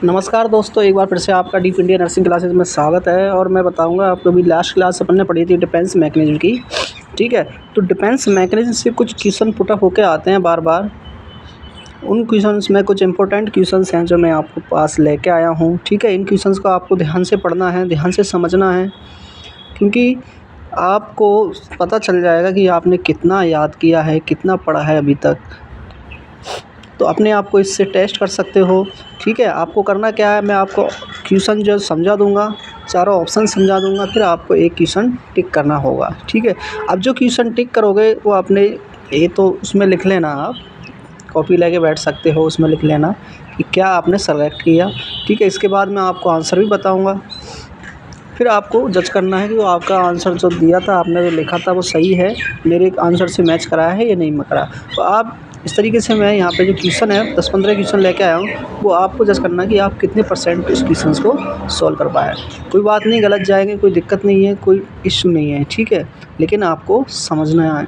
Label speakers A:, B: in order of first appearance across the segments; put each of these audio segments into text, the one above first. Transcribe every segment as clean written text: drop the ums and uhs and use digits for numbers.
A: नमस्कार दोस्तों, एक बार फिर से आपका डीप इंडिया नर्सिंग क्लासेस में स्वागत है। और मैं बताऊंगा आपको, अभी लास्ट क्लास अपन ने पढ़ी थी डिफेंस मैकेनिज्म की। ठीक है, तो डिफेंस मैकेनिज्म से कुछ क्वेश्चन पुट अप होके आते हैं बार बार। उन क्वेश्चंस में कुछ इंपॉर्टेंट क्वेश्चंस हैं जो मैं आपको पास लेके आया हूँ। ठीक है, इन क्वेश्चंस को आपको ध्यान से पढ़ना है, ध्यान से समझना है, क्योंकि आपको पता चल जाएगा कि आपने कितना याद किया है, कितना पढ़ा है अभी तक। तो अपने आप को इससे टेस्ट कर सकते हो। ठीक है, आपको करना क्या है, मैं आपको क्वेश्चन जो समझा दूंगा, चारों ऑप्शन समझा दूंगा, फिर आपको एक क्वेश्चन टिक करना होगा। ठीक है, अब जो क्वेश्चन टिक करोगे वो आपने तो उसमें लिख लेना, आप कॉपी लेके बैठ सकते हो, उसमें लिख लेना कि क्या आपने सेलेक्ट किया। ठीक है, इसके बाद मैं आपको आंसर भी बताऊँगा, फिर आपको जज करना है कि वो आपका आंसर जो दिया था, आपने जो लिखा था वो सही है, मेरे आंसर से मैच कराया है या नहीं करा। तो आप इस तरीके से, मैं यहाँ पे जो क्वेश्चन है 10-15 क्वेश्चन लेके आया हूँ, वो आपको जज करना है कि आप कितने परसेंट उस क्वेश्चन को सॉल्व कर पाए। कोई बात नहीं, गलत जाएंगे, कोई दिक्कत नहीं है, कोई इश्यू नहीं है। ठीक है, लेकिन आपको समझना है,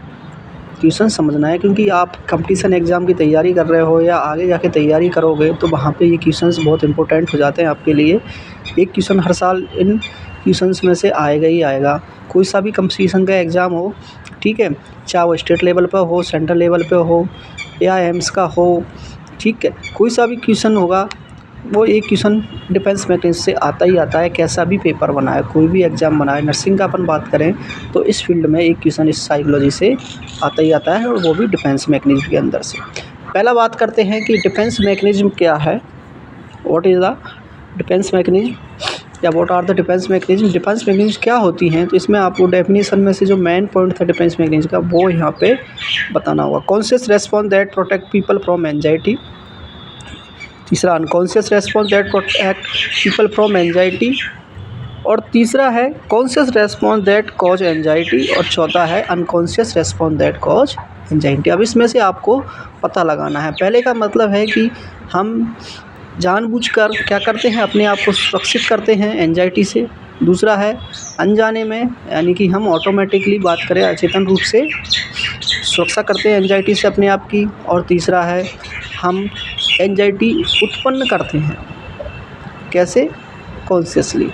A: क्वेश्चन समझना है, क्योंकि आप कंपटीशन एग्ज़ाम की तैयारी कर रहे हो या आगे जाके तैयारी करोगे तो वहाँ पे ये क्वेश्चंस बहुत इंपॉर्टेंट हो जाते हैं आपके लिए। एक क्वेश्चन हर साल इन क्वेश्चंस में से आएगा ही आएगा। कोई सा भी कंपटीशन का एग्ज़ाम हो, ठीक है, चाहे वो स्टेट लेवल पर हो, सेंट्रल लेवल पे हो या एम्स का हो, ठीक है, कोई सा भी क्वेश्चन होगा, वो एक क्वेश्चन डिफेंस मैकेनिज्म से आता ही आता है। कैसा भी पेपर बनाए, कोई भी एग्ज़ाम बनाए, नर्सिंग का अपन बात करें तो इस फील्ड में एक क्वेश्चन इस साइकोलॉजी से आता ही आता है, और वो भी डिफेंस मैकेनिज्म के अंदर से। पहला बात करते हैं कि डिफेंस मैकेनिज्म क्या है, what is the defence mechanism या what are the defence mechanism. Defence mechanism क्या होती हैं, तो इसमें आपको डेफिनेशन में से जो मेन पॉइंट था डिफेंस मैकेनिज्म का, वो यहाँ पे बताना होगा। Conscious response that protect people from anxiety. तीसरा, unconscious response that protect people from anxiety. और तीसरा है conscious response that cause anxiety. और चौथा है unconscious response that cause anxiety. अब इसमें से आपको पता लगाना है। पहले का मतलब है कि हम जानबूझकर क्या करते हैं, अपने आप को सुरक्षित करते हैं एंजाइटी से। दूसरा है अनजाने में, यानी कि हम ऑटोमेटिकली बात करें अचेतन रूप से सुरक्षा करते हैं एंजाइटी से अपने आप की। और तीसरा है हम एंजाइटी उत्पन्न करते हैं, कैसे, कॉन्शियसली,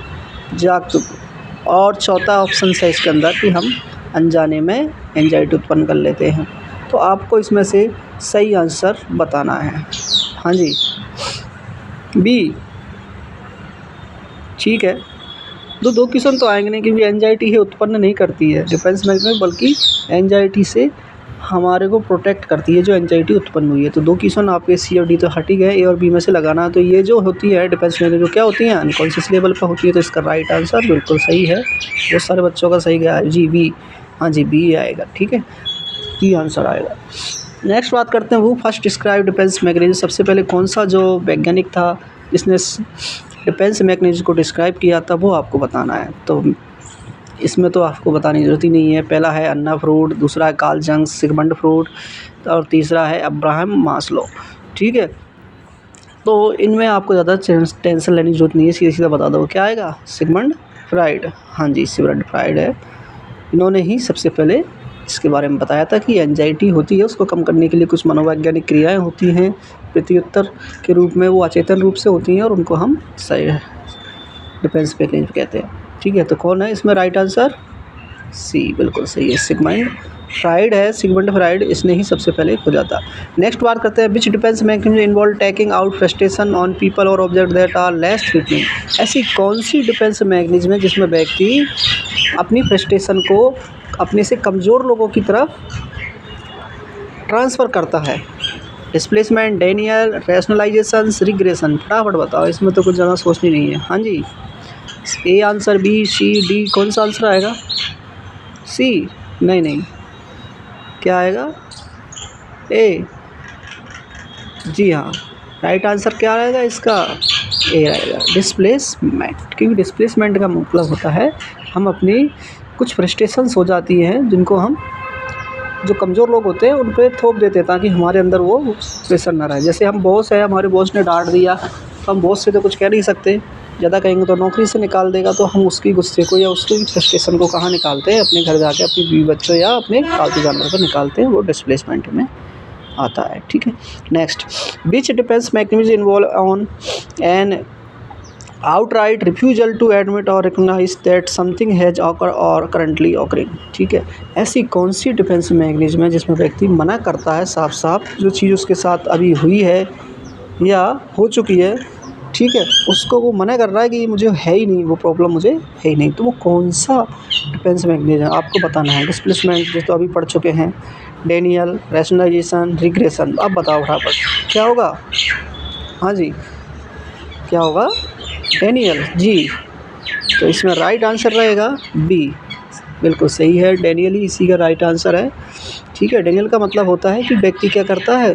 A: जागरूक। और चौथा ऑप्शन है इसके अंदर कि हम अनजाने में एंजाइटी उत्पन्न कर लेते हैं। तो आपको इसमें से सही आंसर बताना है। हाँ जी, बी। ठीक है, दो क्वेश्चन तो आएंगे नहीं, क्योंकि एंजाइटी है उत्पन्न नहीं करती है डिफेंस मैकेनिज्म, बल्कि एंजाइटी से हमारे को प्रोटेक्ट करती है जो एंजाइटी उत्पन्न हुई है। तो दो क्वेश्चन आपके सी और डी तो हट ही गए, ए और बी में से लगाना। तो ये जो होती है डिफेंस मैकेनिज्म, जो क्या होती है, अनकॉन्शियस लेवल पर होती है। तो इसका राइट आंसर बिल्कुल सही है, बहुत सारे बच्चों का सही गया जी, बी। हाँ जी, बी आएगा। ठीक है, बी आंसर आएगा। नेक्स्ट बात करते हैं, वो फर्स्ट डिस्क्राइब डिफेंस मैकेनिज्म। सबसे पहले कौन सा जो वैज्ञानिक था जिसने डिफेंस मैकेनिज्म को डिस्क्राइब किया था, वो आपको बताना है। तो इसमें तो आपको बताने की ज़रूरत ही नहीं है। पहला है अन्ना फ्रूड, दूसरा है कार्ल जंग, सिगमंड फ्रूड, और तीसरा है अब्राहम मास्लो। ठीक है, तो इनमें आपको ज़्यादा टेंशन लेने की ज़रूरत नहीं है, सीधा सीधा बता दो क्या आएगा, सिगमंड फ्राइड। हाँ जी, सिगमंड फ्राइड है। इन्होंने ही सबसे पहले इसके बारे में बताया था कि एंजाइटी होती है, उसको कम करने के लिए कुछ मनोवैज्ञानिक क्रियाएं होती हैं, प्रत्युत्तर के रूप में वो अचेतन रूप से होती हैं, और उनको हम सही डिफेंस मैकेनिज्म कहते हैं। ठीक है, तो कौन है इसमें राइट आंसर, सी, बिल्कुल सही है, सिगमंड फ्राइड है। सिगमंड फ्राइड इसने ही सबसे पहले खोजा था। नेक्स्ट बात करते हैं, which defence mechanism involve taking out frustration on people और object that are less threatening. ऐसी कौन सी डिफेंस मैकेनिज्म है जिसमें व्यक्ति अपनी फ्रस्ट्रेशन को अपने से कमज़ोर लोगों की तरफ ट्रांसफ़र करता है। Displacement, denial, rationalisation, regression. फटाफट बताओ, इसमें तो कुछ ज़्यादा सोचनी नहीं है। हाँ जी, A answer, B, C, D, कौन सा आंसर आएगा, सी, नहीं, क्या आएगा, ए। जी हाँ, राइट आंसर क्या आएगा इसका, ए आएगा, डिस्प्लेसमेंट। क्योंकि डिस्प्लेसमेंट का मतलब होता है हम अपनी कुछ फ्रस्ट्रेशंस हो जाती हैं जिनको हम, जो कमज़ोर लोग होते हैं उन पे थोप देते हैं, ताकि हमारे अंदर वो प्रेशर ना रहे। जैसे हम बॉस है, हमारे बॉस ने डांट दिया, तो हम बॉस से तो कुछ कह नहीं सकते, ज़्यादा कहेंगे तो नौकरी से निकाल देगा। तो हम उसकी गुस्से को या उसकी फ्रस्ट्रेशन को कहाँ निकालते हैं, अपने घर जाके अपने बीवी बच्चों या अपने पालतू जानवर पर निकालते हैं, वो डिस्प्लेसमेंट में आता है, ठीक है। Next, which defence mechanism involve on an outright refusal to admit और recognise that something has occur और करंटली ऑकरिंग, ठीक है। ऐसी कौन सी डिफेंस मैकेनिज्म है जिसमें व्यक्ति मना करता है साफ साफ जो चीज़ उसके साथ अभी हुई है या हो चुकी है, ठीक है, उसको वो मना कर रहा है कि ये मुझे है ही नहीं, वो प्रॉब्लम मुझे है ही नहीं। तो वो कौन सा डिफेंस मैकेनिज्म आपको बताना है। डिस्प्लेसमेंट जो तो अभी पढ़ चुके हैं, डेनियल, रैशनलाइजेशन, रिग्रेशन। अब बताओ फटाफट क्या होगा। हाँ जी, क्या होगा, डेनियल जी। तो इसमें राइट आंसर रहेगा बी, बिल्कुल सही है, डेनियल ही इसी का राइट आंसर है, ठीक है। डेनियल का मतलब होता है कि व्यक्ति क्या करता है,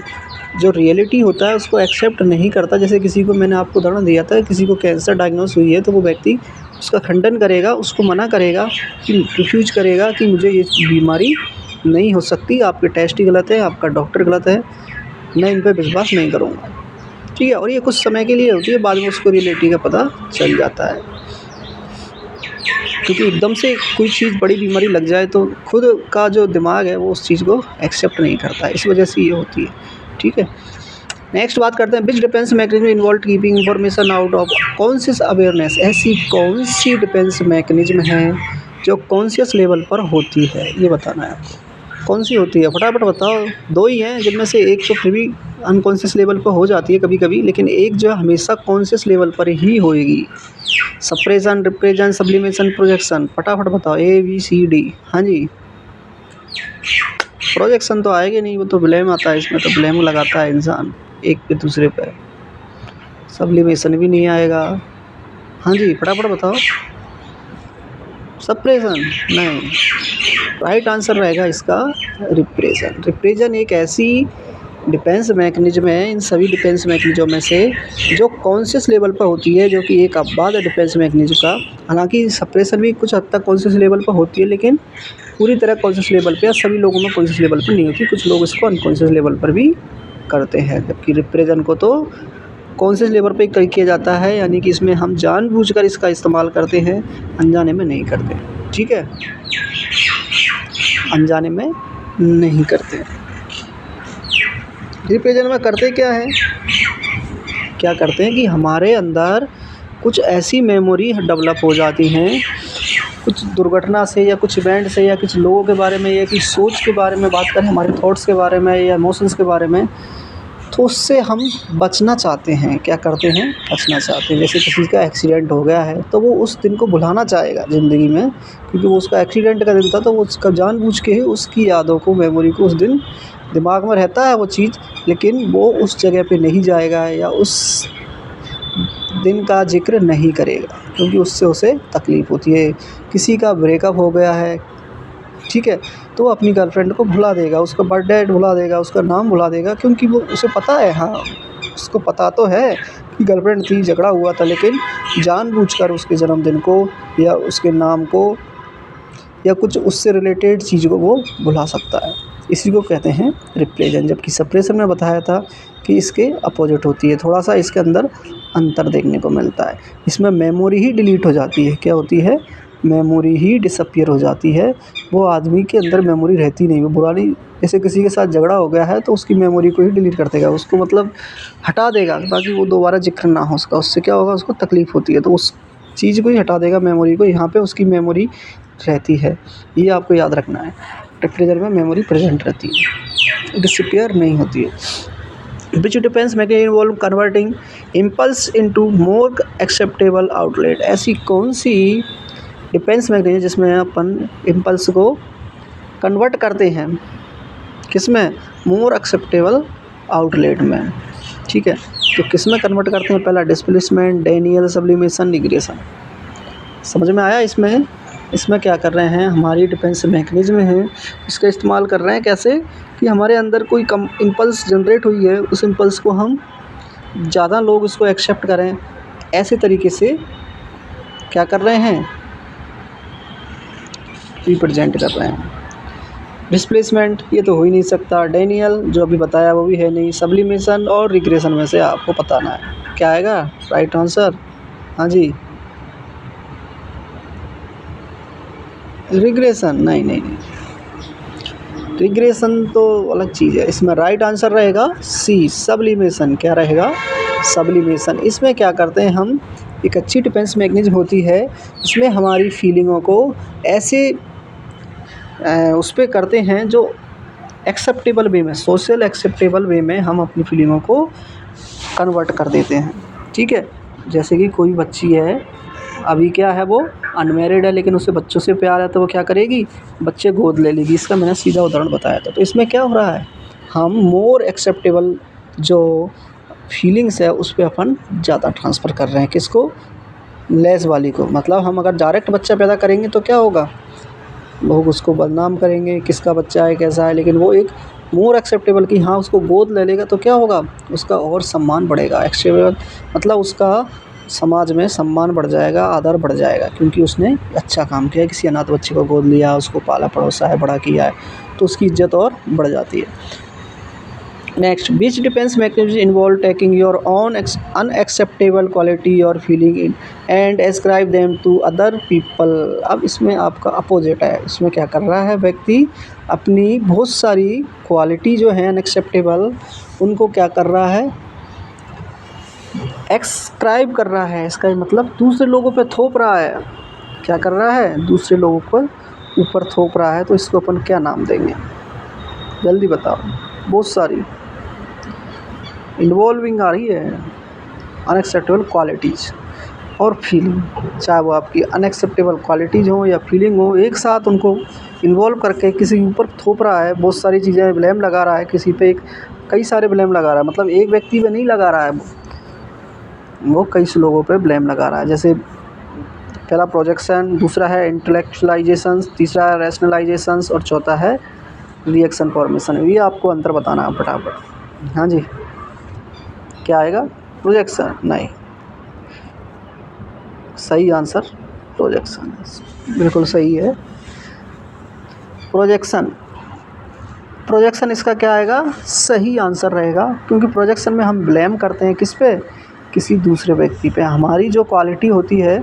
A: जो रियलिटी होता है उसको एक्सेप्ट नहीं करता। जैसे किसी को, मैंने आपको उदाहरण दिया था, किसी को कैंसर डायग्नोस हुई है तो वो व्यक्ति उसका खंडन करेगा, उसको मना करेगा, कि रिफ्यूज करेगा कि मुझे ये बीमारी नहीं हो सकती, आपके टेस्ट ही गलत है, आपका डॉक्टर गलत है, मैं इन पर विश्वास नहीं करूँगा, ठीक है। और ये कुछ समय के लिए होती है, बाद में उसको रियलिटी का पता चल जाता है, क्योंकि एकदम से कोई चीज़ बड़ी बीमारी लग जाए तो खुद का जो दिमाग है वो उस चीज़ को एक्सेप्ट नहीं करता है, इस वजह से ये होती है, ठीक है। नेक्स्ट बात करते हैं, which defence mechanism involve keeping information out of conscious awareness. ऐसी कौन सी डिफेंस मैकेनिज्म है जो कॉन्शियस लेवल पर होती है, ये बताना है आपको। कौन सी होती है, फटाफट बताओ। दो ही हैं जिनमें से एक तो फिर भी अनकॉन्शियस लेवल पर हो जाती है कभी कभी, लेकिन एक जो हमेशा कॉन्शियस लेवल पर ही होएगी। Suppression, represent, sublimation, projection. फटाफट बताओ, ए बी सी डी। हाँ जी, प्रोजेक्शन तो आएगी नहीं, वो तो ब्लेम आता है, इसमें तो ब्लेम लगाता है इंसान एक पे दूसरे पे। सब्लिमेशन भी नहीं आएगा। हाँ जी, फटाफट बताओ। सप्रेशन नहीं, राइट आंसर रहेगा इसका रिप्रेशन। रिप्रेशन एक ऐसी डिफेंस मैकेनिज्म है इन सभी डिफेंस मैकेनिज्मों में से जो कॉन्शियस लेवल पर होती है, जो कि एक अपवाद है डिफेंस मैकेनिज्म का। हालांकि सप्रेशन भी कुछ हद तक कॉन्शियस लेवल पर होती है, लेकिन पूरी तरह कॉन्शियस लेवल पे या सभी लोगों में कॉन्शियस लेवल पर नहीं होती, कुछ लोग इसको अनकॉन्शियस लेवल पर भी करते हैं। जबकि रिप्रेशन को तो कॉन्शियस लेवल पे किया जाता है, यानी कि इसमें हम जानबूझकर इसका इस्तेमाल करते हैं, अनजाने में नहीं करते, ठीक है, अनजाने में नहीं करते। रिप्रेजेंट में करते क्या हैं, क्या करते हैं कि हमारे अंदर कुछ ऐसी मेमोरी डेवलप हो जाती हैं, कुछ दुर्घटना से या कुछ इवेंट से या कुछ लोगों के बारे में या किसी सोच के बारे में बात करें, हमारे थॉट्स के बारे में या इमोशंस के बारे में, तो उससे हम बचना चाहते हैं। क्या करते हैं, बचना चाहते हैं। जैसे किसी का एक्सीडेंट हो गया है तो वो उस दिन को भुलाना चाहेगा ज़िंदगी में, क्योंकि वो उसका एक्सीडेंट का दिन था, तो वो उसका जानबूझ के ही उसकी यादों को, मेमोरी को उस दिन दिमाग में रहता है वो चीज़, लेकिन वो उस जगह पे नहीं जाएगा या उस दिन का जिक्र नहीं करेगा, क्योंकि उससे उसे तकलीफ़ होती है। किसी का ब्रेकअप हो गया है, ठीक है, तो वो अपनी गर्लफ्रेंड को भुला देगा, उसका बर्थडे भुला देगा, उसका नाम भुला देगा, क्योंकि वो उसे पता है, हाँ उसको पता तो है कि गर्लफ्रेंड थी, झगड़ा हुआ था, लेकिन जानबूझकर उसके जन्मदिन को या उसके नाम को या कुछ उससे रिलेटेड चीज़ को वो भुला सकता है। इसी को कहते हैं रिप्रेशन। जबकि सप्रेशन में बताया था कि इसके अपोजिट होती है, थोड़ा सा इसके अंदर अंतर देखने को मिलता है। इसमें मेमोरी ही डिलीट हो जाती है। क्या होती है, मेमोरी ही डिसअपीयर हो जाती है। वो आदमी के अंदर मेमोरी रहती नहीं, वो पुरानी, जैसे किसी के साथ झगड़ा हो गया है तो उसकी मेमोरी को ही डिलीट कर देगा, उसको मतलब हटा देगा ताकि वो दोबारा जिक्र ना हो उसका। उससे क्या होगा, उसको तकलीफ़ होती है, तो उस चीज़ को ही हटा देगा मेमोरी को। यहाँ पे उसकी मेमोरी रहती है, ये आपको याद रखना है। रिप्रेशन में मेमोरी प्रेजेंट रहती है, डिसअपीयर नहीं होती है। Which defence mechanism involve converting impulse into more acceptable outlet. ऐसी कौन सी डिफेंस मैकेनिज्म जिसमें अपन इम्पल्स को कन्वर्ट करते हैं, किसमें, मोर एक्सेप्टेबल आउटलेट में, ठीक है। तो किस में कन्वर्ट करते हैं, पहला डिस्प्लेसमेंट, डेनियल, सब्लिमेशन, रिग्रेशन। समझ में आया। इसमें क्या कर रहे हैं, हमारी डिफेंस मैकेनिज्म है, इसका इस्तेमाल कर रहे हैं कैसे, कि हमारे अंदर कोई कम इम्पल्स जनरेट हुई है, उस इम्पल्स को हम ज़्यादा लोग उसको एक्सेप्ट करें, ऐसे तरीके से क्या कर रहे हैं, रिप्रेजेंट कर रहे हैं। डिस्प्लेसमेंट ये तो हो ही नहीं सकता, डेनियल जो अभी बताया वो भी है नहीं, सब्लिमेशन और रिग्रेशन में से आपको बताना है क्या आएगा राइट आंसर। हाँ जी, रिग्रेशन नहीं, रिग्रेशन तो अलग चीज़ है। इसमें राइट आंसर रहेगा सी, सब्लिमेशन। क्या रहेगा? सब्लिमेशन। इसमें क्या करते हैं हम, एक अच्छी डिफेंस मैकेनिज्म होती है, इसमें हमारी फीलिंगों को ऐसे उस पे करते हैं जो एक्सेप्टेबल वे में, सोशल एक्सेप्टेबल वे में हम अपनी फीलिंगों को कन्वर्ट कर देते हैं। ठीक है, जैसे कि कोई बच्ची है, अभी क्या है, वो अनमैरिड है, लेकिन उसे बच्चों से प्यार है, तो वो क्या करेगी, बच्चे गोद ले लेगी। इसका मैंने सीधा उदाहरण बताया था। तो इसमें क्या हो रहा है, हम मोर एक्सेप्टेबल जो फीलिंग्स है उस पे अपन ज़्यादा ट्रांसफ़र कर रहे हैं। किसको? लेस वाली को। मतलब हम अगर डायरेक्ट बच्चा पैदा करेंगे तो क्या होगा, लोग उसको बदनाम करेंगे, किसका बच्चा है, कैसा है। लेकिन वो एक मोर एक्सेप्टेबल कि हाँ उसको गोद ले लेगा तो क्या होगा, उसका और सम्मान बढ़ेगा। एक्सेप्टेबल मतलब उसका समाज में सम्मान बढ़ जाएगा, आदर बढ़ जाएगा, क्योंकि उसने अच्छा काम किया, किसी अनाथ बच्चे को गोद लिया, उसको पाला पड़ोसा है, बड़ा किया है, तो उसकी इज्जत और बढ़ जाती है। Next, which defence mechanism involve taking your own unacceptable quality और feeling in and ascribe them to other people. अब इसमें आपका अपोजिट है। इसमें क्या कर रहा है व्यक्ति, अपनी बहुत सारी क्वालिटी जो है अनएक्सेप्टेबल, उनको क्या कर रहा है, एक्सक्राइब कर रहा है। इसका मतलब दूसरे लोगों पे थोप रहा है। क्या कर रहा है, दूसरे लोगों पर ऊपर थोप रहा है। तो इसको अपन क्या नाम देंगे, जल्दी बताओ। बहुत सारी इन्वॉल्विंग आ रही है, अनएक्सेप्टेबल क्वालिटीज़ और फीलिंग, चाहे वो आपकी अनएक्सेप्टेबल क्वालिटीज़ हो या फीलिंग हो, एक साथ उनको इन्वॉल्व करके किसी के ऊपर थोप रहा है। बहुत सारी चीज़ें ब्लेम लगा रहा है किसी पे, कई सारे ब्लेम लगा रहा है। मतलब एक व्यक्ति पे नहीं लगा रहा है, वो कई लोगों पे ब्लेम लगा रहा है। जैसे पहला प्रोजेक्शन, दूसरा है इंटेलेक्चुअलाइजेशन, तीसरा है रैशनलाइजेशंस और चौथा है रिएक्शन फॉर्मेशन। ये आपको अंतर बताना है फटाफट। हाँ जी, क्या आएगा, प्रोजेक्शन? नहीं, सही आंसर प्रोजेक्शन, बिल्कुल सही है प्रोजेक्शन। प्रोजेक्शन इसका क्या आएगा, सही आंसर रहेगा, क्योंकि प्रोजेक्शन में हम ब्लेम करते हैं किस पे, किसी दूसरे व्यक्ति पे। हमारी जो क्वालिटी होती है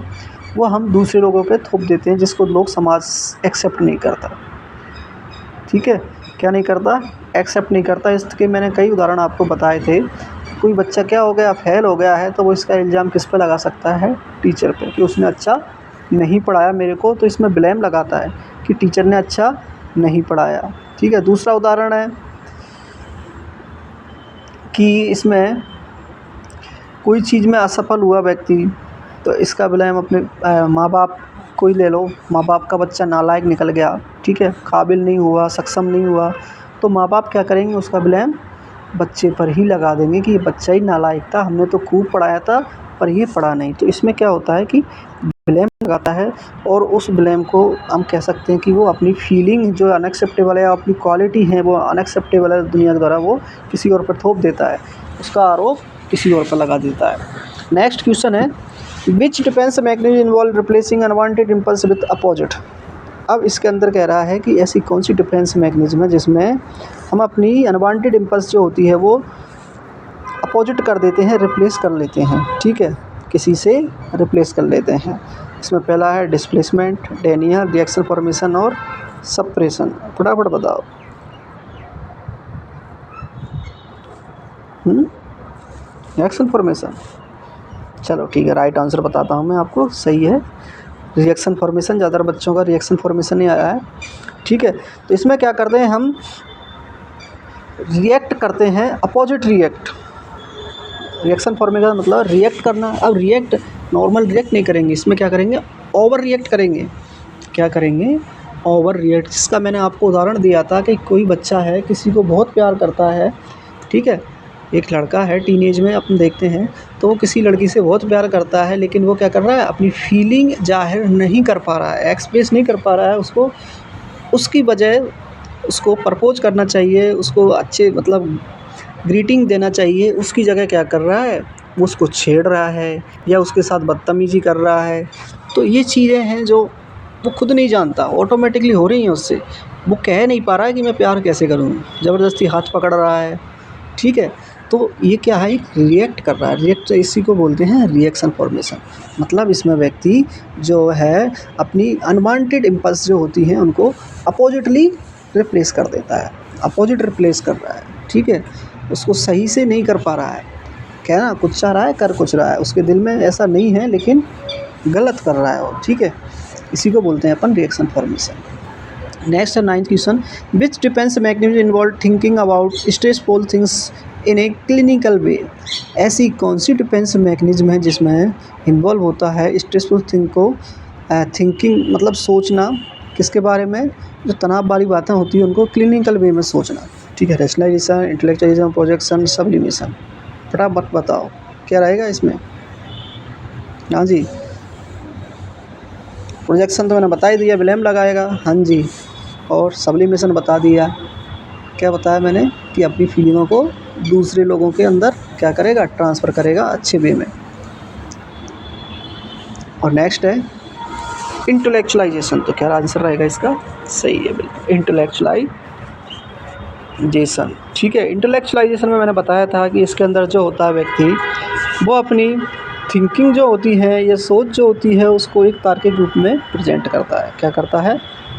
A: वो हम दूसरे लोगों पे थोप देते हैं, जिसको लोग समाज एक्सेप्ट नहीं करता। ठीक है, क्या नहीं करता, एक्सेप्ट नहीं करता। इसके मैंने कई उदाहरण आपको बताए थे। कोई बच्चा क्या हो गया, फेल हो गया है, तो वो इसका इल्ज़ाम किस पे लगा सकता है, टीचर पे, कि उसने अच्छा नहीं पढ़ाया मेरे को। तो इसमें ब्लेम लगाता है कि टीचर ने अच्छा नहीं पढ़ाया। ठीक है, दूसरा उदाहरण है कि इसमें कोई चीज़ में असफल हुआ व्यक्ति, तो इसका ब्लेम अपने माँ बाप को ही ले लो। माँ बाप का बच्चा नालायक निकल गया, ठीक है, काबिल नहीं हुआ, सक्षम नहीं हुआ, तो माँ बाप क्या करेंगे, उसका ब्लेम बच्चे पर ही लगा देंगे कि ये बच्चा ही नालायक था, हमने तो खूब पढ़ाया था पर ये पढ़ा नहीं। तो इसमें क्या होता है कि ब्लेम लगाता है, और उस ब्लेम को हम कह सकते हैं कि वो अपनी फीलिंग जो अनएक्सेप्टेबल है, अपनी क्वालिटी है वो अनएक्सेप्टेबल है दुनिया के द्वारा, वो किसी और पर थोप देता है, उसका आरोप किसी और पर लगा देता है। नेक्स्ट क्वेश्चन है, which defence mechanism involve replacing unwanted impulse with opposite. अब इसके अंदर कह रहा है कि ऐसी कौन सी डिफेंस मैकेनिज्म है जिसमें हम अपनी अनवांटेड इम्पल्स जो होती है वो अपोजिट कर देते हैं, रिप्लेस कर लेते हैं। ठीक है, किसी से रिप्लेस कर लेते हैं। इसमें पहला है डिस्प्लेसमेंट, डेनियल, रिएक्शन फॉर्मेशन और सप्रेशन। फटाफट बताओ। रिएक्शन फॉर्मेशन, चलो ठीक है, राइट आंसर बताता हूँ मैं आपको, सही है रिएक्शन फॉर्मेशन। ज़्यादातर बच्चों का रिएक्शन फॉर्मेशन ही आया है। ठीक है, तो इसमें क्या करते हैं, हम रिएक्ट करते हैं, अपोजिट रिएक्ट। रिएक्शन फॉर्मेशन का मतलब रिएक्ट करना। अब रिएक्ट नॉर्मल रिएक्ट नहीं करेंगे, इसमें क्या करेंगे, ओवर रिएक्ट करेंगे। क्या करेंगे, ओवर रिएक्ट। जिसका मैंने आपको उदाहरण दिया था कि कोई बच्चा है, किसी को बहुत प्यार करता है, ठीक है, एक लड़का है टीनेज में, अपन देखते हैं, तो वो किसी लड़की से बहुत प्यार करता है, लेकिन वो क्या कर रहा है, अपनी फीलिंग जाहिर नहीं कर पा रहा है, एक्सप्रेस नहीं कर पा रहा है। उसको उसकी बजाय उसको प्रपोज करना चाहिए, उसको अच्छे मतलब ग्रीटिंग देना चाहिए, उसकी जगह क्या कर रहा है, वो उसको छेड़ रहा है या उसके साथ बदतमीज़ी कर रहा है। तो ये चीज़ें हैं जो वो खुद नहीं जानता, ऑटोमेटिकली हो रही हैं उससे। वो कह नहीं पा रहा है कि मैं प्यार कैसे करूँ, ज़बरदस्ती हाथ पकड़ रहा है। ठीक है, तो ये क्या है, रिएक्ट कर रहा है। रिएक्ट इसी को बोलते हैं रिएक्शन फॉर्मेशन। मतलब इसमें व्यक्ति जो है अपनी अनवांटेड इम्पल्स जो होती हैं उनको अपोजिटली रिप्लेस कर देता है, अपोजिट रिप्लेस कर रहा है, ठीक है। उसको सही से नहीं कर पा रहा है, क्या है ना, कुछ चाह रहा है कर कुछ रहा है, उसके दिल में ऐसा नहीं है लेकिन गलत कर रहा है वो, ठीक है। इसी को बोलते हैं अपन रिएक्शन फॉर्मेशन। नेक्स्ट है 9th question, which defence mechanism involve thinking about stressful things in a clinical way. ऐसी कौन सी डिफेंस मैकेनिज्म है जिसमें इन्वॉल्व होता है स्ट्रेसफुल थिंग को थिंकिंग मतलब सोचना किसके बारे में, जो तनाव वाली बातें होती हैं उनको क्लिनिकल वे में सोचना, ठीक है। Rationalisation, intellectualism, projection, sublimation. फटाफट बताओ क्या रहेगा इसमें। हाँ जी, प्रोजेक्शन तो मैंने बता ही दिया, ब्लेम लगाएगा, हाँ जी। और सब्लिमेशन बता दिया, क्या बताया मैंने कि अपनी फीलिंगों को दूसरे लोगों के अंदर क्या करेगा, ट्रांसफ़र करेगा अच्छे वे में। और नेक्स्ट है इंटेलेक्चुअलाइजेशन, तो क्या आंसर रहेगा इसका, सही है बिल्कुल, इंटेलेक्चुअलाइजेशन, ठीक है। इंटेलेक्चुअलाइजेशन में मैंने बताया था कि इसके अंदर जो होता है व्यक्ति वो अपनी थिंकिंग जो होती है या सोच जो होती है उसको एक तार्किक रूप में प्रेजेंट करता है, क्या करता है,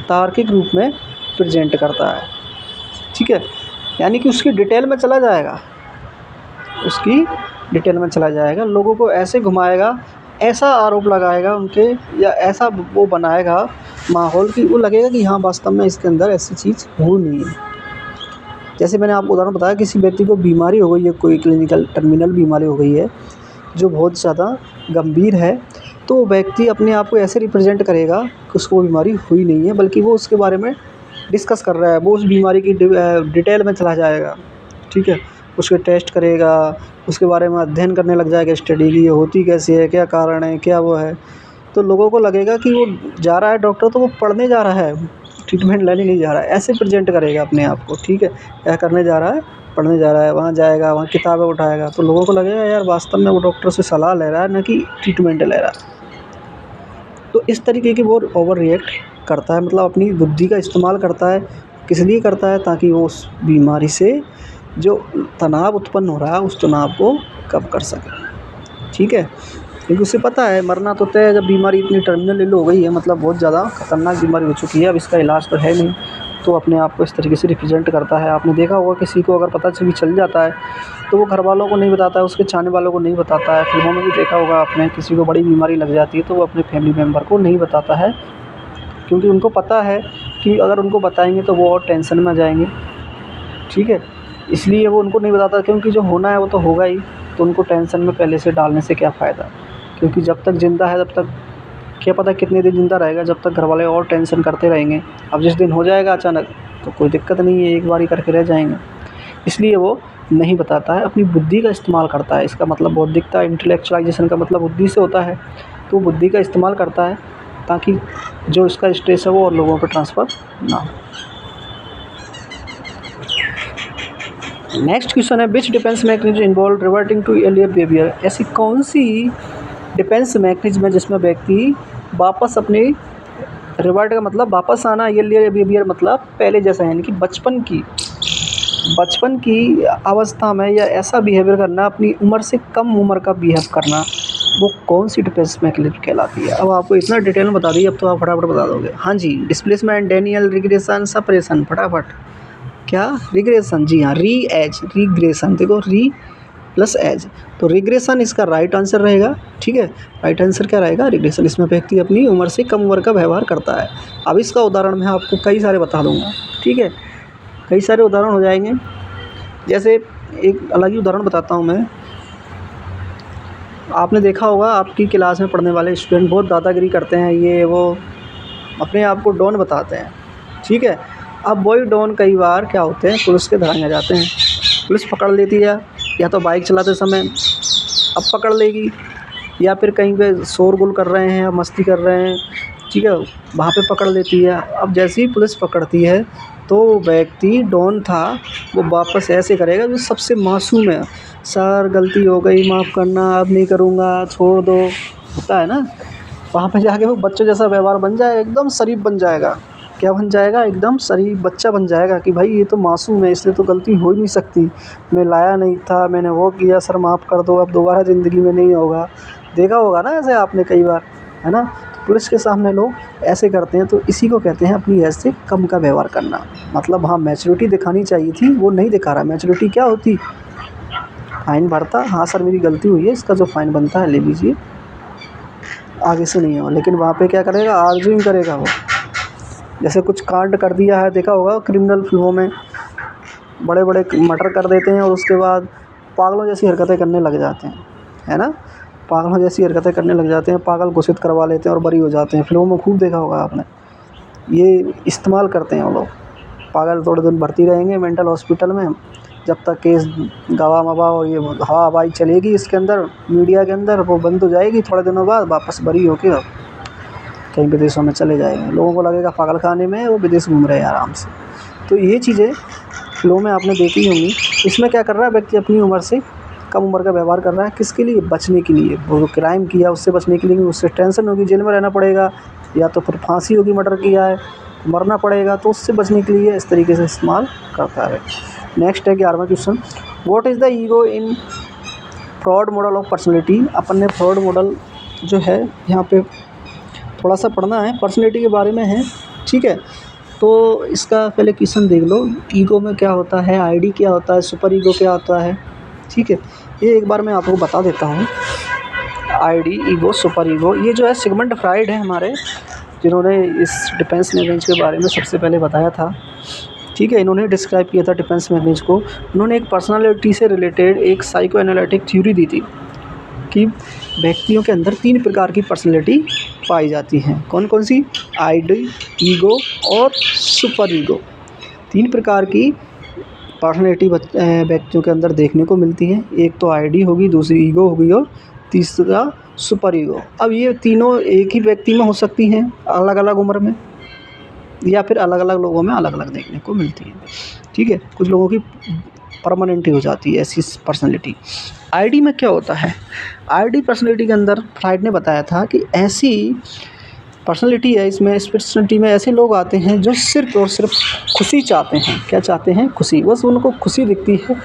A: तार्किक रूप में प्रेजेंट करता है, ठीक है। यानी कि उसकी डिटेल में चला जाएगा, उसकी डिटेल में चला जाएगा, लोगों को ऐसे घुमाएगा, ऐसा आरोप लगाएगा उनके, या ऐसा वो बनाएगा माहौल कि वो लगेगा कि हाँ वास्तव में इसके अंदर ऐसी चीज़ हो नहीं है। जैसे मैंने आपको उदाहरण बताया, किसी व्यक्ति को बीमारी हो गई है, कोई क्लिनिकल टर्मिनल बीमारी हो गई है जो बहुत ज़्यादा गंभीर है, तो वो व्यक्ति अपने आप को ऐसे रिप्रेजेंट करेगा कि उसको बीमारी हुई नहीं है, बल्कि वो उसके बारे में डिस्कस कर रहा है, वो उस बीमारी की डिटेल में चला जाएगा, ठीक है। उसके टेस्ट करेगा, उसके बारे में अध्ययन करने लग जाएगा, स्टडी की ये होती कैसे है, क्या कारण है, क्या वो है। तो लोगों को लगेगा कि वो जा रहा है डॉक्टर तो वो पढ़ने जा रहा है, ट्रीटमेंट लेने नहीं जा रहा है, ऐसे प्रेजेंट करेगा अपने आप को, ठीक है। क्या करने जा रहा है, पढ़ने जा रहा है, वहाँ जाएगा, वहाँ किताबें उठाएगा, तो लोगों को लगेगा यार वास्तव में वो डॉक्टर से सलाह ले रहा है, न कि ट्रीटमेंट ले रहा है। तो इस तरीके की वो ओवर रिएक्ट करता है, मतलब अपनी बुद्धि का इस्तेमाल करता है। किस लिए करता है, ताकि वो उस बीमारी से जो तनाव उत्पन्न हो रहा है उस तनाव को कम कर सके, ठीक है। क्योंकि उसे पता है मरना तो तय है, जब बीमारी इतनी टर्मिनल हो गई है, मतलब बहुत ज़्यादा खतरनाक बीमारी हो चुकी है, अब इसका इलाज तो है नहीं, तो अपने आप को इस तरीके से रिप्रेजेंट करता है। आपने देखा होगा किसी को अगर पता चल जाता है तो वो घर वालों को नहीं बताता है, उसके चाहने वालों को नहीं बताता है। फिल्मों में भी देखा होगा आपने, किसी को बड़ी बीमारी लग जाती है तो वो अपने फैमिली मेम्बर को नहीं बताता है, क्योंकि उनको पता है कि अगर उनको बताएंगे तो वो और टेंशन में आ जाएंगे, ठीक है। इसलिए वो उनको नहीं बताता, क्योंकि जो होना है वो तो होगा ही, तो उनको टेंशन में पहले से डालने से क्या फ़ायदा, क्योंकि जब तक ज़िंदा है तब तक क्या पता कितने दिन ज़िंदा रहेगा, जब तक घर वाले और टेंशन करते रहेंगे। अब जिस दिन हो जाएगा अचानक तो कोई दिक्कत नहीं है, एक बार ही करके रह जाएंगे, इसलिए वो नहीं बताता है, अपनी बुद्धि का इस्तेमाल करता है। इसका मतलब बौद्धिकता, इंटेलेक्चुअलाइजेशन का मतलब बुद्धि से होता है, तो वो बुद्धि का इस्तेमाल करता है ताकि जो इसका स्ट्रेस है वो और लोगों पर ट्रांसफ़र ना हो। नेक्स्ट क्वेश्चन है, which defence mechanism involve reverting to earlier behaviour. ऐसी कौन सी डिफेंस मैकेनिज्म है जिसमें व्यक्ति वापस अपने रिवर्ट का मतलब वापस आना, अर्लियर बिहेवियर मतलब पहले जैसा, यानी कि बचपन की अवस्था में या ऐसा बिहेवियर करना, अपनी उम्र से कम उम्र का बिहेव करना, वो कौन सी डिफेंस मैकेनिज्म कहलाती है। अब आपको इतना डिटेल में बता दी, अब तो आप फटाफट बता दोगे। हाँ जी, डिस्प्लेसमेंट, डेनियल, रिग्रेशन, सपरेशन। फटाफट क्या, रिग्रेशन, जी हाँ, रिग्रेशन, देखो री प्लस एज, तो रिग्रेशन इसका राइट आंसर रहेगा, ठीक है। राइट आंसर क्या रहेगा, रिग्रेशन। इसमें व्यक्ति अपनी उम्र से कम उम्र का व्यवहार करता है। अब इसका उदाहरण मैं आपको कई सारे बता दूंगा, ठीक है, कई सारे उदाहरण हो जाएंगे। जैसे एक अलग ही उदाहरण बताता हूँ मैं। आपने देखा होगा आपकी क्लास में पढ़ने वाले स्टूडेंट बहुत दादागिरी करते हैं, ये वो अपने आप को डॉन बताते हैं, ठीक है। अब वही डॉन कई बार क्या होते हैं, पुलिस के धराए आ जाते हैं, पुलिस पकड़ लेती है, या तो बाइक चलाते समय अब पकड़ लेगी, या फिर कहीं पे शोरगुल कर रहे हैं या मस्ती कर रहे हैं, ठीक है, वहाँ पे पकड़ लेती है। अब जैसे ही पुलिस पकड़ती है तो व्यक्ति डॉन था वो वापस ऐसे करेगा जो सबसे मासूम है, सर गलती हो गई, माफ़ करना, अब नहीं करूँगा, छोड़ दो, होता है ना। वहाँ पे जाके वो बच्चों जैसा व्यवहार बन जाएगा, एकदम शरीफ बन जाएगा। क्या बन जाएगा, एकदम शरीफ बच्चा बन जाएगा कि भाई ये तो मासूम है, इसलिए तो गलती हो ही नहीं सकती, मैं लाया नहीं था, मैंने वो किया, सर माफ़ कर दो, अब दोबारा ज़िंदगी में नहीं होगा। देखा होगा ना ऐसे आपने कई बार, है ना। पुलिस के सामने लोग ऐसे करते हैं, तो इसी को कहते हैं अपनी एज से कम का व्यवहार करना। मतलब हाँ, मैच्योरिटी दिखानी चाहिए थी, वो नहीं दिखा रहा। मैच्योरिटी क्या होती? फ़ाइन भरता, हाँ सर मेरी गलती हुई है, इसका जो फ़ाइन बनता है ले लीजिए, आगे से नहीं हो। लेकिन वहाँ पे क्या करेगा? आर्ग्यूइंग करेगा वो। जैसे कुछ कांड कर दिया है, देखा होगा क्रिमिनल फिल्मों में, बड़े बड़े मर्डर कर देते हैं और उसके बाद पागलों जैसी हरकतें करने लग जाते हैं, है ना? पागलों जैसी हरकतें करने लग जाते हैं, पागल घोषित करवा लेते हैं और बरी हो जाते हैं। फिल्मों में खूब देखा होगा आपने। ये इस्तेमाल करते हैं वो लोग। पागल थोड़े दिन भर्ती रहेंगे मेंटल हॉस्पिटल में, जब तक केस गवाह मवाह और ये हवा हवाई चलेगी इसके अंदर, मीडिया के अंदर, वो बंद हो जाएगी। थोड़े दिनों बाद वापस बरी होके कहीं विदेशों में चले जाएंगे। लोगों को लगेगा पागल खाने में, वो विदेश घूम रहे हैं आराम से। तो ये चीज़ें फिल्मों में आपने देखी होंगी। इसमें क्या कर रहा है व्यक्ति? अपनी उम्र से कम उम्र का व्यवहार कर रहा है। किसके लिए? बचने के लिए। वो क्राइम किया उससे बचने के लिए, उससे टेंशन होगी, जेल में रहना पड़ेगा, या तो फिर फांसी होगी, मर्डर किया है मरना पड़ेगा, तो उससे बचने के लिए इस तरीके से इस्तेमाल करता है। नेक्स्ट है 11वां question, what is the ego in Freud model of personality. अपन ने फ्रॉड मॉडल जो है यहाँ पे थोड़ा सा पढ़ना है, पर्सनैलिटी के बारे में है, ठीक है? तो इसका पहले क्वेश्चन देख लो। ईगो में क्या होता है, आईडी क्या होता है, सुपर ईगो क्या होता है, ठीक है? ये एक बार मैं आपको बता देता हूँ। आईडी, ईगो, सुपर ईगो, ये जो है सिगमंड फ्राइड है हमारे, जिन्होंने इस डिफेंस मैकेनिज्म के बारे में सबसे पहले बताया था, ठीक है? इन्होंने डिस्क्राइब किया था डिफेंस मैकेनिज्म को। उन्होंने एक पर्सनालिटी से रिलेटेड एक साइको एनालिटिक थ्योरी दी थी कि व्यक्तियों के अंदर 3 प्रकार की पर्सनैलिटी पाई जाती हैं। कौन कौन सी? आईडी, ईगो और सुपर ईगो। 3 प्रकार की पर्सनैलिटी व्यक्तियों के अंदर देखने को मिलती है। एक तो आईडी होगी, दूसरी ईगो होगी और तीसरा सुपर ईगो। अब ये तीनों एक ही व्यक्ति में हो सकती हैं अलग अलग उम्र में, या फिर अलग अलग लोगों में अलग अलग देखने को मिलती है, ठीक है? कुछ लोगों की परमानेंट ही हो जाती है ऐसी पर्सनैलिटी। आईडी में क्या होता है? आईडी पर्सनैलिटी के अंदर फ्राइड ने बताया था कि ऐसी पर्सनैलिटी है, इसमें इस पर्सनैलिटी में ऐसे लोग आते हैं जो सिर्फ और सिर्फ खुशी चाहते हैं। क्या चाहते हैं? खुशी। बस उनको खुशी दिखती है।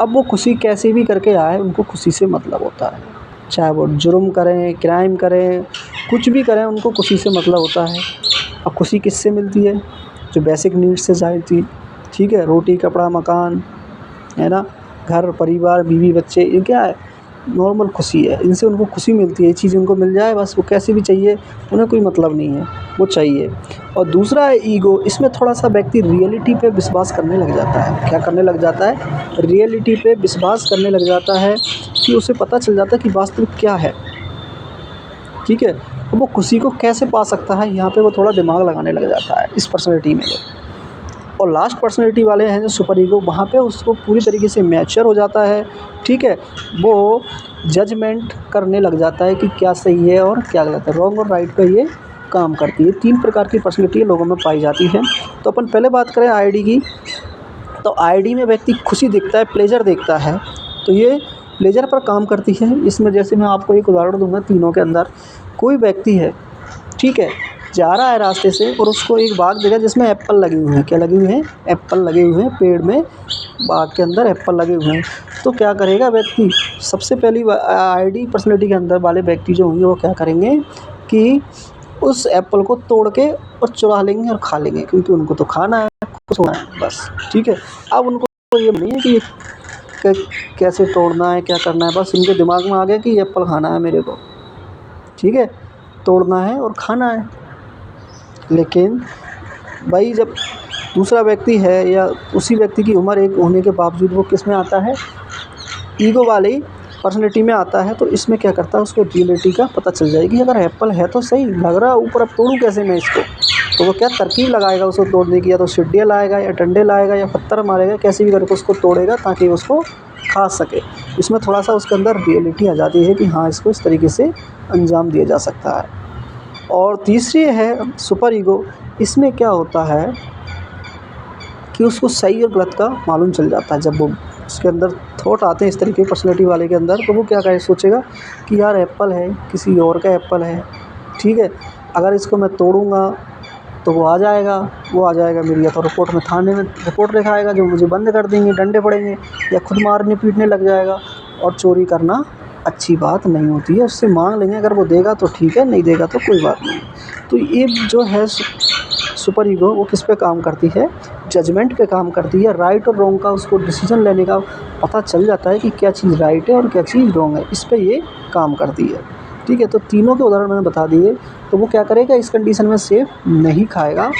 A: अब वो खुशी कैसे भी करके आए, उनको खुशी से मतलब होता है। चाहे वो जुर्म करें, क्राइम करें, कुछ भी करें, उनको खुशी से मतलब होता है। अब खुशी किससे मिलती है? जो बेसिक नीड्स से जाती, ठीक है? रोटी, कपड़ा, मकान, है ना, घर परिवार, बीवी बच्चे, ये क्या है? नॉर्मल खुशी है। इनसे उनको खुशी मिलती है। ये चीज़ उनको मिल जाए बस, वो कैसी भी चाहिए, उन्हें कोई मतलब नहीं है, वो चाहिए। और दूसरा है ईगो। इसमें थोड़ा सा व्यक्ति रियलिटी पे विश्वास करने लग जाता है। क्या करने लग जाता है? रियलिटी पे विश्वास करने लग जाता है कि उसे पता चल जाता है कि वास्तविक क्या है, ठीक है? तो वो खुशी को कैसे पा सकता है, यहाँ पे वो थोड़ा दिमाग लगाने लग जाता है इस पर्सनैलिटी में। और लास्ट पर्सनैलिटी वाले हैं जो सुपर ईगो, वहाँ पे उसको पूरी तरीके से मैच्योर हो जाता है, ठीक है? वो जजमेंट करने लग जाता है कि क्या सही है और क्या गलत है, रॉन्ग और राइट पे ये काम करती है। 3 प्रकार की पर्सनैलिटी लोगों में पाई जाती है। तो अपन पहले बात करें आईडी की, तो आईडी में व्यक्ति खुशी देखता है, प्लेजर देखता है, तो ये प्लेजर पर काम करती है। इसमें जैसे मैं आपको एक उदाहरण दूंगा, तीनों के अंदर कोई व्यक्ति है, ठीक है, जा रहा है रास्ते से और उसको एक बाग देखा जिसमें एप्पल लगे हुए हैं। क्या लगे हुए हैं? एप्पल लगे हुए हैं पेड़ में, बाग के अंदर एप्पल लगे हुए हैं। तो क्या करेगा व्यक्ति? सबसे पहली आईडी पर्सनैलिटी के अंदर वाले व्यक्ति जो होंगे वो क्या करेंगे कि उस एप्पल को तोड़ के और चुरा लेंगे और खा लेंगे, क्योंकि उनको तो खाना है, खुश होना है बस, ठीक है? अब उनको ये नहीं है कि कैसे तोड़ना है, क्या करना है, बस उनके दिमाग में आ गया कि एप्पल खाना है मेरे को, ठीक है, तोड़ना है और खाना है। लेकिन भाई जब दूसरा व्यक्ति है या उसी व्यक्ति की उम्र एक होने के बावजूद वो किस में आता है? ईगो वाली पर्सनैलिटी में आता है। तो इसमें क्या करता है? उसको रियलिटी का पता चल जाएगी, अगर एप्पल है तो सही लग रहा है ऊपर, अब तोड़ूँ कैसे मैं इसको? तो वो क्या तरकीब लगाएगा उसको तोड़ने की, या तो सीढ़ियाँ लाएगा या डंडे लाएगा या पत्थर मारेगा, कैसे भी करके उसको तोड़ेगा ताकि उसको खा सके। इसमें थोड़ा सा उसके अंदर रियलिटी आ जाती है कि हाँ, इसको इस तरीके से अंजाम दिया जा सकता है। और तीसरी है सुपर ईगो। इसमें क्या होता है कि उसको सही और गलत का मालूम चल जाता है। जब वो उसके अंदर थॉट आते हैं इस तरीके की पर्सनैलिटी वाले के अंदर, तो वो क्या कहे, सोचेगा कि यार एप्पल है, किसी और का एप्पल है, ठीक है, अगर इसको मैं तोड़ूंगा तो वो आ जाएगा मेरी, या तो रिपोर्ट में, थाने में रिपोर्ट लिखाएगा जो मुझे बंद कर देंगे, डंडे पड़ेंगे, या खुद मारने पीटने लग जाएगा और चोरी करना अच्छी बात नहीं होती है। उससे मांग लेंगे, अगर वो देगा तो ठीक है, नहीं देगा तो कोई बात नहीं। तो ये जो है सुपर ईगो, वो किस पे काम करती है? जजमेंट पे काम करती है। राइट और रॉन्ग का उसको डिसीजन लेने का पता चल जाता है कि क्या चीज़ राइट है और क्या चीज़ रॉन्ग है, इस पे ये काम करती है। ठीक है, तो तीनों के उदाहरण मैंने बता दिए। तो वो क्या करेगा इस कंडीशन में? सेब नहीं खाएगा,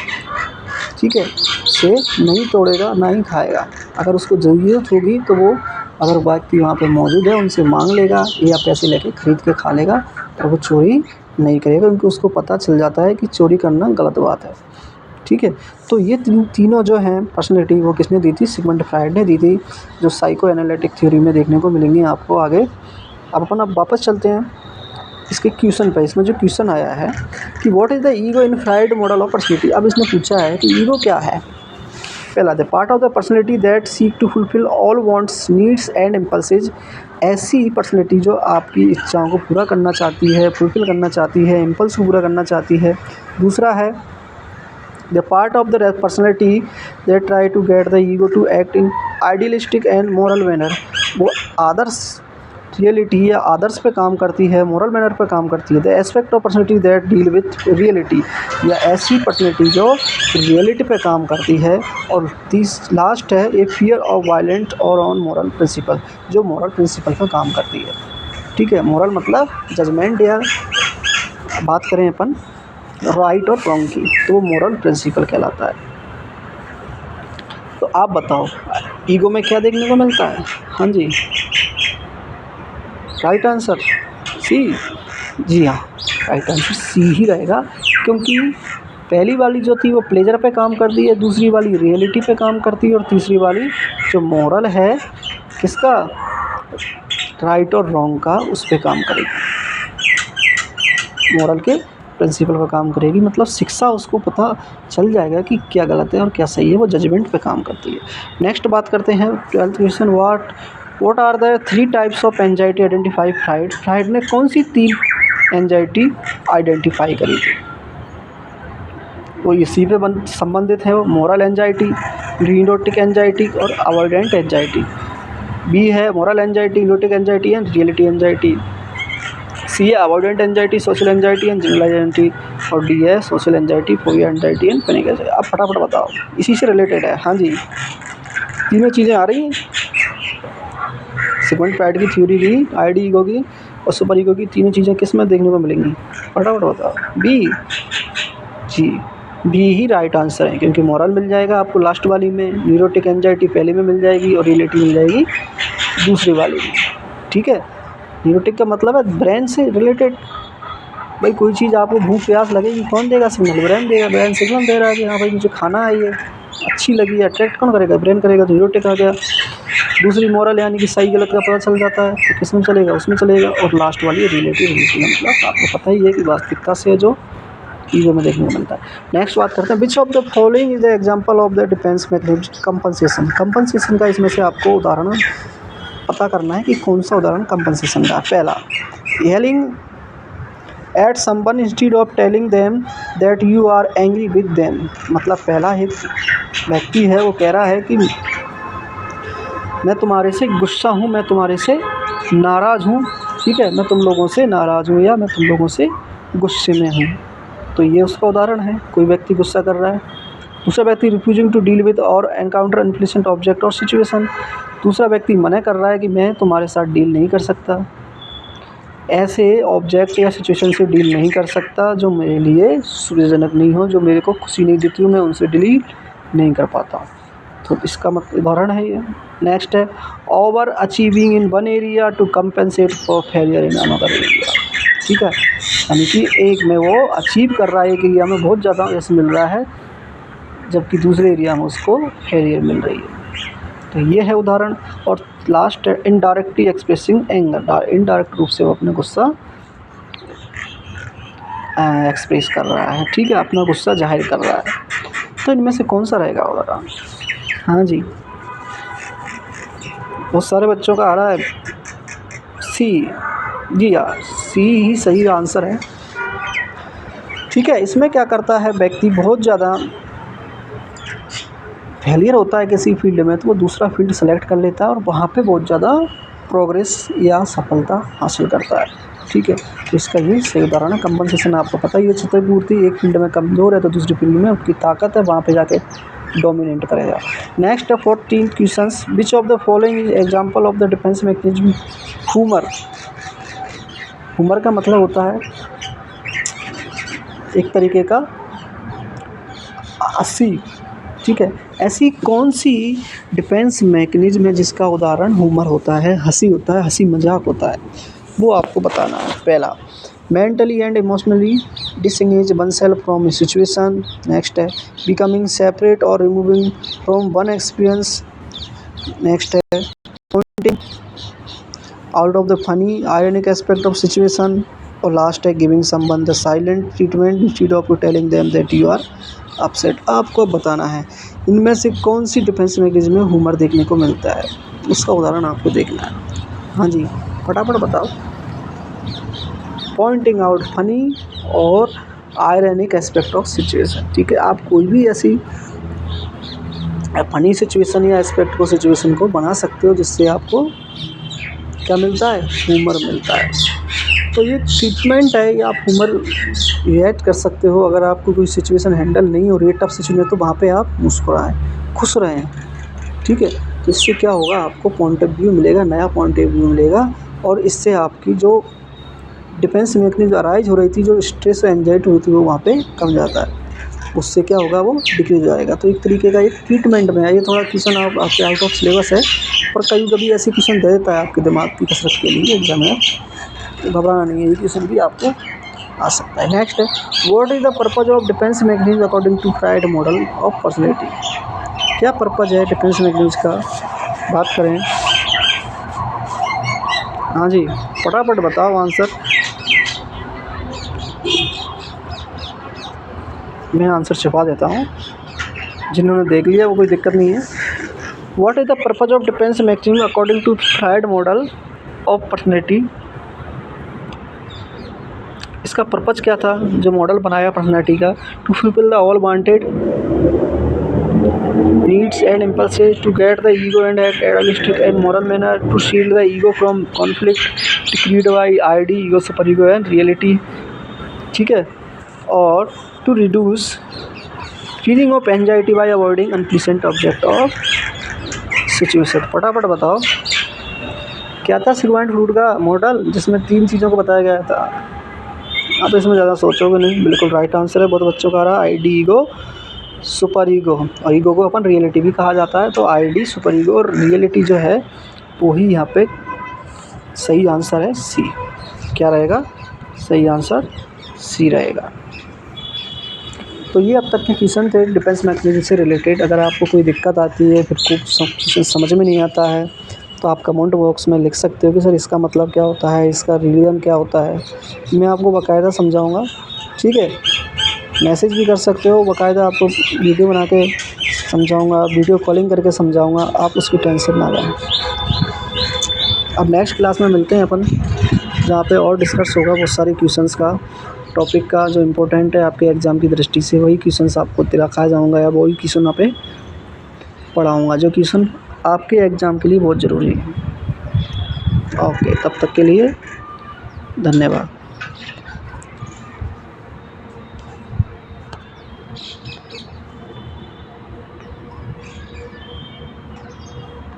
A: ठीक है, सेब नहीं तोड़ेगा, ना ही खाएगा। अगर उसको ज़रूरत होगी तो वो, अगर व्यक्ति वहाँ पे मौजूद है, उनसे मांग लेगा या पैसे लेके खरीद के खा लेगा, और वो चोरी नहीं करेगा, क्योंकि उसको पता चल जाता है कि चोरी करना गलत बात है। ठीक है, तो ये तीनों जो हैं पर्सनैलिटी, वो किसने दी थी? सिगमंड फ्राइड ने दी थी, जो साइको एनालिटिक थ्योरी में देखने को मिलेंगी आपको आगे। अब वापस चलते हैं इसके क्वेश्चन पे। इसमें जो क्वेश्चन आया है कि what is the ego in Freud model of personality. अब इसने पूछा है कि ईगो क्या है। पहला, the part of the personality that seek to fulfil all wants, needs and impulses. ऐसी पर्सनैलिटी जो आपकी इच्छाओं को पूरा करना चाहती है, फुलफिल करना चाहती है, इम्पल्स को पूरा करना चाहती है। दूसरा है the part of the personality that try to get the ego to act in idealistic and moral manner. वो आदर्श रियलिटी या आदर्श पे काम करती है, मॉरल मैनर पे काम करती है। The aspect of personality that deal with reality, या ऐसी पर्सनैलिटी जो रियलिटी पे काम करती है। और लास्ट है ए फियर ऑफ वायलेंट और ऑन मॉरल प्रिंसिपल, जो मॉरल प्रिंसिपल पे काम करती है। ठीक है, मॉरल मतलब जजमेंट, या बात करें अपन राइट और रॉन्ग की, तो वो मॉरल प्रिंसिपल कहलाता है। तो आप बताओ ईगो में क्या देखने को मिलता है? हाँ जी, राइट आंसर सी। जी हाँ, राइट आंसर सी ही रहेगा, क्योंकि पहली वाली जो थी वो प्लेजर पे काम करती है, दूसरी वाली रियलिटी पे काम करती है, और तीसरी वाली जो मॉरल है किसका? राइट और रॉन्ग का, उस पे काम करेगी, मॉरल के प्रिंसिपल पर काम करेगी। मतलब शिक्षा उसको पता चल जाएगा कि क्या गलत है और क्या सही है, वो जजमेंट पे काम करती है। नेक्स्ट बात करते हैं 12th question, what are the 3 types of anxiety identify Freud. Freud ने कौन सी 3 एंजाइटी आइडेंटिफाई करी थी? वो इसी पे संबंधित है, वो मॉरल एंजाइटी, न्यूरोटिक एंजाइटी और अवॉइडेंट एंजाइटी। बी है moral anxiety, neurotic anxiety and reality anxiety. C है avoidant anxiety, social anxiety and generalise anxiety. और डी है social anxiety, phobia anxiety and panic anxiety. अब फटाफट बताओ, इसी से रिलेटेड है। हाँ जी, तीनों चीज़ें आ रही हैं। सिगमंड फ्राइड की थ्योरी की, आईडी ईगो की और सुपर ईगो की, तीनों चीज़ें किस में देखने को मिलेंगी? फटाफट बताओ। बी। जी, बी ही राइट आंसर है, क्योंकि मॉरल मिल जाएगा आपको लास्ट वाली में, न्यूरोटिक एंजाइटी पहले में मिल जाएगी और रियलिटी मिल जाएगी दूसरी वाली में। ठीक है, न्यूरोटिक का मतलब है ब्रेन से रिलेटेड। भाई कोई चीज़ आपको भूख प्यास लगेगी, कौन देगा सिग्नल? ब्रेन देगा। ब्रेन सिग्नल दे रहा है कि हाँ भाई मुझे खाना है, ये अच्छी लगी, अट्रैक्ट कौन करेगा? ब्रेन करेगा, तो न्यूरोटिक आ गया। दूसरी मॉरल यानी कि सही गलत का पता चल जाता है, तो किस में चलेगा? उसमें चलेगा। और लास्ट वाली रिलेटिव, मतलब आपको पता ही है कि वास्तविकता से जो ईगो में देखने को मिलता है। नेक्स्ट बात करते हैं, which of the following is the example of the defence mechanism compensation. Compensation का इसमें से आपको उदाहरण पता करना है कि कौन सा उदाहरण कंपनसेशन का। पहला, yelling at someone instead of telling them that you are angry with them. मतलब पहला एक व्यक्ति है, वो कह रहा है कि मैं तुम्हारे से गुस्सा हूँ, मैं तुम्हारे से नाराज़ हूँ। ठीक है, मैं तुम लोगों से नाराज़ हूँ या मैं तुम लोगों से गुस्से में हूँ। तो ये उसका उदाहरण है, कोई व्यक्ति गुस्सा कर रहा है। दूसरा व्यक्ति रिफ्यूजिंग टू डील विद और एनकाउंटर अनप्लीजेंट ऑब्जेक्ट और सिचुएशन। दूसरा व्यक्ति मना कर रहा है कि मैं तुम्हारे साथ डील नहीं कर सकता, ऐसे ऑब्जेक्ट या सिचुएशन से डील नहीं कर सकता जो मेरे लिए सुविधाजनक नहीं हो, जो मेरे को खुशी नहीं देती हो, मैं उनसे डील नहीं कर पाता। तो इसका उदाहरण है ये। नेक्स्ट है over achieving in one area to compensate for failure in another area. ठीक है, यानी कि एक में वो अचीव कर रहा है, एक एरिया में बहुत ज़्यादा यश मिल रहा है, जबकि दूसरे एरिया में उसको फेलियर मिल रही है। तो ये है उदाहरण। और लास्ट है इनडायरेक्टली एक्सप्रेसिंग एंगर। इनडायरेक्ट रूप से वो अपना गुस्सा एक्सप्रेस कर रहा है। ठीक है, अपना गुस्सा जाहिर कर रहा है। तो इनमें से कौन सा रहेगा उदाहरण? हाँ जी, बहुत सारे बच्चों का आ रहा है सी। जी हाँ, सी ही सही आंसर है। ठीक है, इसमें क्या करता है व्यक्ति, बहुत ज़्यादा फेलियर होता है किसी फील्ड में, तो वो दूसरा फील्ड सेलेक्ट कर लेता है और वहाँ पे बहुत ज़्यादा प्रोग्रेस या सफलता हासिल करता है। ठीक है, तो इसका ये सही उदाहरण है। कंपनसेशन आपको पता ही है, क्षतिपूर्ति एक फील्ड में कमज़ोर है तो दूसरी फील्ड में उसकी ताकत है, वहाँ पे जाके डोमिनेट करेगा। नेक्स्ट है 14 questions, which of the following is example of the defence mechanism humour. Humour का मतलब होता है एक तरीके का हंसी। ठीक है, ऐसी कौन सी डिफेंस मैकेनिज्म है जिसका उदाहरण ह्यूमर होता है, हंसी होता है, हंसी मजाक होता है, वो आपको बताना है। पहला, mentally and emotionally disengage oneself from a situation. Next है बिकमिंग सेपरेट और removing from one experience. Next है pointing out of the funny ironic aspect of situation. और लास्ट है giving someone the silent treatment instead of telling them that you are upset. आपको बताना है इनमें से कौन सी डिफेंस मैकेनिज्म में ह्यूमर देखने को मिलता है, उसका उदाहरण आपको देखना है। हाँ जी, फटाफट बताओ। पॉइंटिंग आउट फनी और आयरनिक एस्पेक्ट ऑफ सिचुएशन। ठीक है, आप कोई भी ऐसी फनी सिचुएशन या एस्पेक्ट को सिचुएशन को बना सकते हो जिससे आपको क्या मिलता है, ह्यूमर मिलता है। तो ये ट्रीटमेंट है, या आप ह्यूमर रिएक्ट कर सकते हो। अगर आपको कोई सिचुएशन हैंडल नहीं हो रही है, टफ सिचुएशन है, तो वहाँ पे आप मुस्कुराएं, खुश रहें। ठीक है, तो इससे क्या होगा, आपको पॉइंट ऑफ व्यू मिलेगा, नया पॉइंट ऑफ व्यू मिलेगा, और इससे आपकी जो डिफेंस मैकेनिज्म अराइज हो रही थी, जो स्ट्रेस और एंजाइटी होती है, वो वहाँ पे कम जाता है। उससे क्या होगा, वो डिक्रीज हो जाएगा। तो एक तरीके का एक ट्रीटमेंट में है। ये थोड़ा क्वेश्चन आपके आउट ऑफ सिलेबस है, पर कभी कभी ऐसे क्वेश्चन दे देता है आपके दिमाग की कसरत के लिए एग्जाम में, तो घबराना नहीं है, ये क्वेश्चन भी आपको आ सकता है। नेक्स्ट है what is the purpose of defence mechanism according to Freud model of personality. क्या पर्पज है डिफेंस मैकेनिज्म का, बात करें। हाँ जी, फटाफट बताओ आंसर। मैं आंसर छुपा देता हूँ, जिन्होंने देख लिया वो कोई दिक्कत नहीं है। What is the purpose of defence mechanism according to Freud model of personality. इसका पर्पज क्या था, जो मॉडल बनाया पर्सनैलिटी का, to fulfil the all wanted needs and impulses, to get the ego and act idealistic and moral manner, to shield the ego from conflict, to create by id ego super ego and reality. ठीक है, और to reduce feeling of anxiety by avoiding unpleasant object of situation. फटाफट बताओ क्या था सिग्मांड fruit का model, जिसमें 3 चीज़ों को बताया गया था। आप इसमें ज़्यादा सोचोगे नहीं, बिल्कुल राइट आंसर है। बहुत बच्चों का रहा आईडी ईगो सुपर ईगो, और ईगो को अपन रियलिटी भी कहा जाता है। तो आईडी सुपर ईगो और रियलिटी जो है वो ही यहाँ पे सही आंसर है, सी। क्या रहेगा, सही आंसर सी रहेगा। तो ये अब तक के क्वेश्चन थे डिफेंस मैकेनिज्म से रिलेटेड। अगर आपको कोई दिक्कत आती है, फिर कुछ समझ में नहीं आता है, तो आप कमेंट बॉक्स में लिख सकते हो कि सर इसका मतलब क्या होता है, इसका रीज़न क्या होता है। मैं आपको बाकायदा समझाऊंगा। ठीक है, मैसेज भी कर सकते हो, बाकायदा आपको वीडियो बना के समझाऊंगा, वीडियो कॉलिंग करके समझाऊंगा, आप उसकी टेंशन ना लें। अब नेक्स्ट क्लास में मिलते हैं अपन, जहाँ पे और डिस्कस होगा बहुत सारे क्वेश्चंस का, टॉपिक का जो इम्पोर्टेंट है आपके एग्ज़ाम की दृष्टि से। वही क्वेश्चंस आपको दिखाया जाऊँगा, या वही क्वेश्चन यहाँ पे पढ़ाऊँगा जो क्वेश्चन आपके एग्ज़ाम के लिए बहुत ज़रूरी है। ओके, तब तक के लिए धन्यवाद।